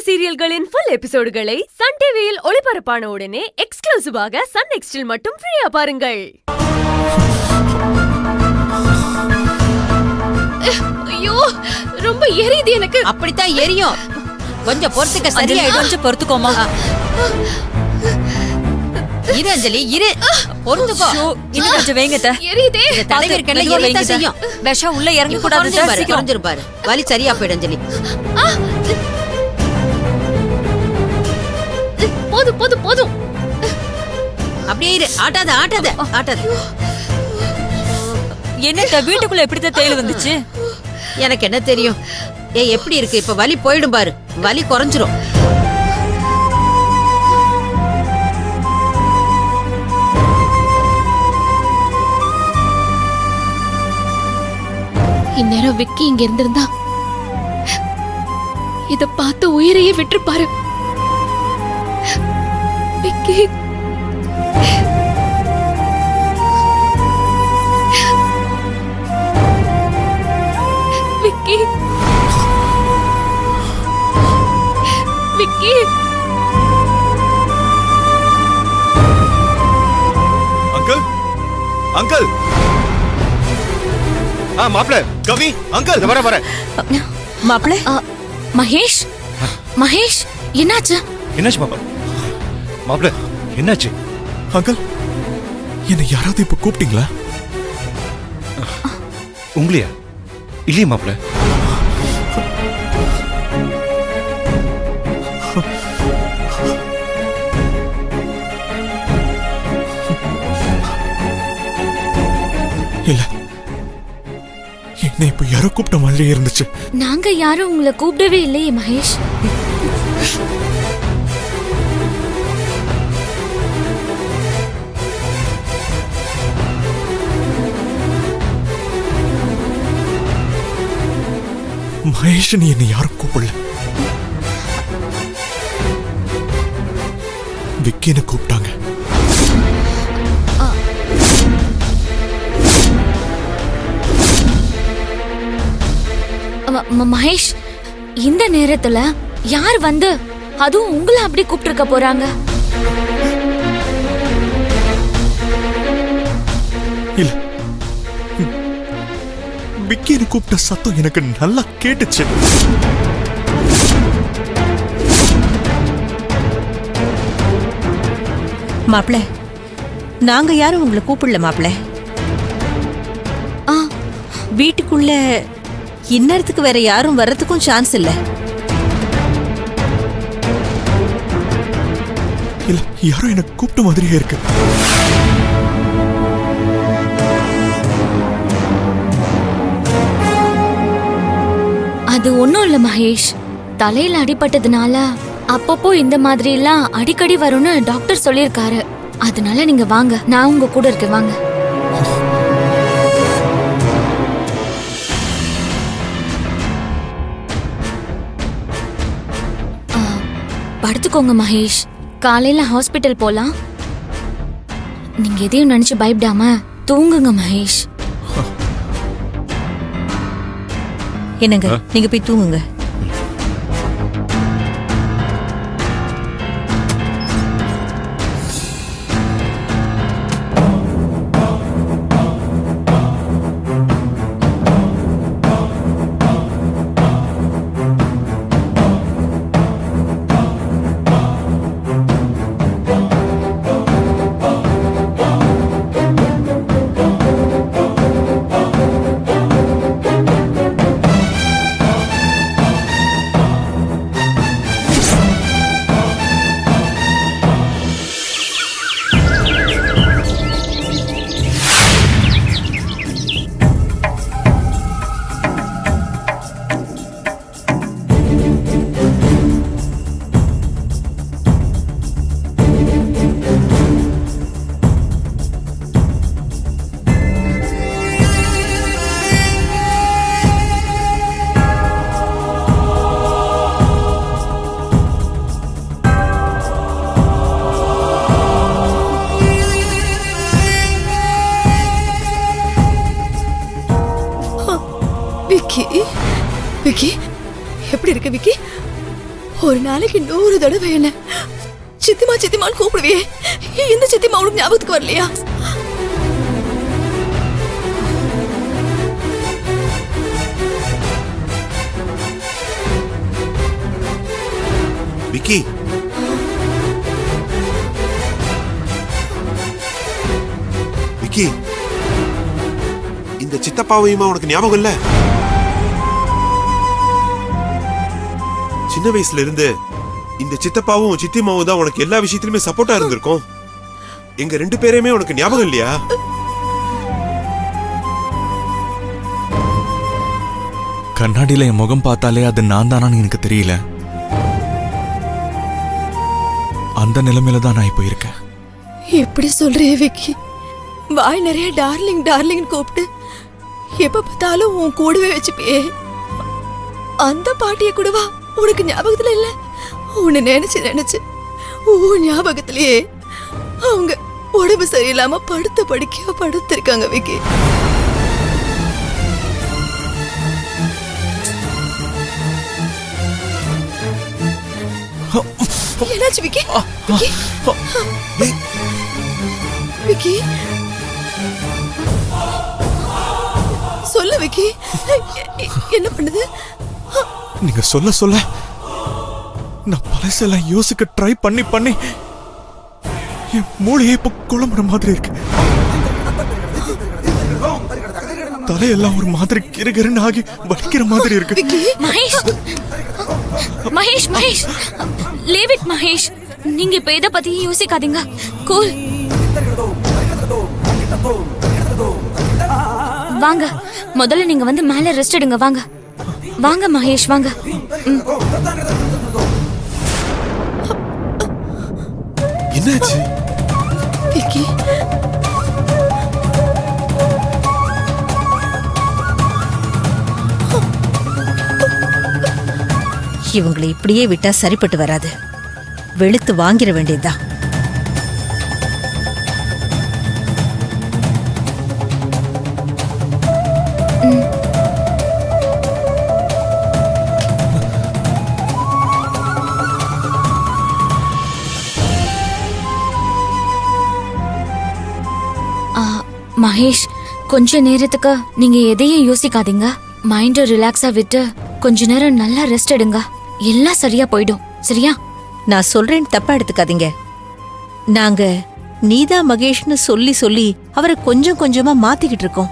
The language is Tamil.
சீரியல்களின் ஃபுல் எபிசோடுகளை சன் டிவியில் ஒளிபரப்பான உடனே எக்ஸ்க்ளூசிவாக சன் நெக்ஸ்டில் மட்டும் ஃப்ரீயா பாருங்கள். ஐயோ ரொம்ப எரியுது எனக்கு. அப்படித்தான் எரியும். கொஞ்சம் பொறுத்துக்க, சரியாயிடும். கொஞ்சம் பொறுத்துக்கோமா. இரு அஞ்சலி, இரு, பொறுத்துக்கோ. இன்னும் கொஞ்சம் வைங்க. எரியுதே. தலைவர்க்கெல்லாம் எரியத்தான் செய்யும். விஷம் உள்ள இறங்கி கூடாது. குறைஞ்சிரும் பாரு. வலி சரியா போயிடும் அஞ்சலி. போதும் போதும் போதும். அப்படியே இரு. ஆட்டாத ஆட்டாத ஆட்டாத. என்ன வீட்டுக்குள்ள எப்படிதான் தேள் வந்துச்சு? எனக்கு என்ன தெரியும். எப்படி இருக்கு இப்ப? வலி போயிடும் பாரு. வலி குறைஞ்சிரும். இந்நேரம் விக்கி இங்க இருந்திருந்தா இத பார்த்து உயிரையே விட்டுப்பாரு. Vicky Vicky Vicky. Uncle uncle. மாப்பிள்ள கவி அங்கிள் வர மாப்பிள்ள. மகேஷ் மகேஷ் என்னாச்சு? என்னாச்சு மாப்பிள்ள என்னாச்சு? அங்கிள், என்ன யாராவது இப்ப கூப்பிட்டீங்களா? உங்களையா? இல்லையே மாப்பிள்ள. இல்ல, என்ன இப்ப யாரோ கூப்பிட்ட மாதிரி இருந்துச்சு. நாங்க யாரும் உங்களை கூப்பிடவே இல்லையே மகேஷ். மகேஷ், நீ என்ன யாரும் கூப்பிடல. விக்கின்னு கூப்பிட்டாங்க. மகேஷ், இந்த நேரத்துல யார் வந்து அதுவும் உங்களை அப்படி கூப்பிட்டு போறாங்க? இல்ல, விக்கின்னு கூப்பிட்ட சத்தம் எனக்கு நல்லா கேட்டுச்சு. மாப்பிள்ள, நாங்க யாரும் உங்களை கூப்பிடல மாப்பிள்ள. வீட்டுக்குள்ள இந்நேரத்துக்கு வேற யாரும் வர்றதுக்கும் சான்ஸ் இல்ல. இல்ல, யாரும் எனக்கு கூப்பிட்ட மாதிரியே இருக்கு. அது ஒண்ணும் இல்ல மகேஷ். தலையில அடிபட்டதுனால அப்பப்போ இந்த மாதிரி எல்லாம் அடிக்கடி வரும்னு டாக்டர் சொல்லிருக்காரு. அதனால நீங்க வாங்க, நான் உங்க கூட இருக்கேன். வாங்க. படுத்துக்கோங்க மகேஷ். காலையில ஹாஸ்பிட்டல் போலாம். நீங்க எதையும் நினைச்சு பயப்படாம தூங்குங்க மகேஷ். என்னங்க, நீங்க போய் தூங்குங்க. விக்கி, விக்கி எப்படி இருக்க விக்கி? ஒரு நாளைக்கு 100 தடவை என்ன சித்திமா சித்திமான்னு கூப்பிடுவியே, இந்த சித்திமா உனக்கு ஞாபகத்துக்கு வரலையா? விக்கி, விக்கி, இந்த சித்தப்பாவையுமா உனக்கு ஞாபகம் இல்ல? சின்ன வயசுல இருந்து இந்த சித்தப்பாவும் சித்திமாவும் தான் உனக்கு எல்லா விஷயத்திலுமே சப்போர்ட்டா இருந்திருக்கும். எங்க 2 பேரையுமே உனக்கு ஞாபகம் இல்லையா? கண்ணாடியில என் முகம் பார்த்தாலே அது நான் தானான்னு எனக்கு தெரியல. அந்த நிலைமையில தான் நான் இப்போ இருக்கேன். எப்படி சொல்றே விக்கி? வாய் நிறைய டார்லிங் டார்லிங் கூப்பிட்டு எப்ப பார்த்தாலும் உன் கூடவே வச்சுப்பியே. அந்த பாட்டிய கூடவா உனக்கு ஞாபகத்துல இல்ல? உன்னை நினைச்சு நினைச்சு உன் ஞாபகத்திலேயே அவங்க உடம்பு சரியில்லாம படுத்த படுக்கையா படுத்திருக்காங்க விக்கி. என்னாச்சு விக்கி? விக்கி, விக்கி, சொல்லு விக்கி, என்ன பண்ணுது? நீங்க சொல்ல சொல்ல நான் பழசெல்லாம் யோசிக்க ட்ரை பண்ணி பண்ணி என் மூளையே இப்ப குழம்புற மாதிரி இருக்கு. தலையெல்லாம் ஒரு மாதிரி கிருகிருன்னு ஆகி வலிக்கிற மாதிரி இருக்கு. Mahesh Mahesh Mahesh leave it Mahesh. நீங்க இப்ப எதை பத்தியும் யோசிக்காதீங்க. கூல். வாங்க, முதல்ல நீங்க வந்து மேல ரெஸ்ட் எடுங்க. வாங்க வாங்க மகேஷ், வாங்க. என்னாச்சு விக்கி? இவங்களை இப்படியே விட்டா சரிப்பட்டு வராது. வெளுத்து வாங்கிட வேண்டியதுதான். மகேஷ், கொஞ்ச நேரத்துக்கு நீங்க எதையும் யோசிக்காதீங்க. மைண்ட ரிலாக்ஸா விட்டு கொஞ்ச நேரம் நல்லா ரெஸ்ட் எடுங்க. எல்லாம் சரியா போயிடும். சரியா? நான் சொல்றேன், தப்பா எடுத்துக்காதீங்க. நாங்க நீதா மகேஷ்னு சொல்லி சொல்லி அவரை கொஞ்சம் கொஞ்சமா மாத்திக்கிட்டு இருக்கோம்.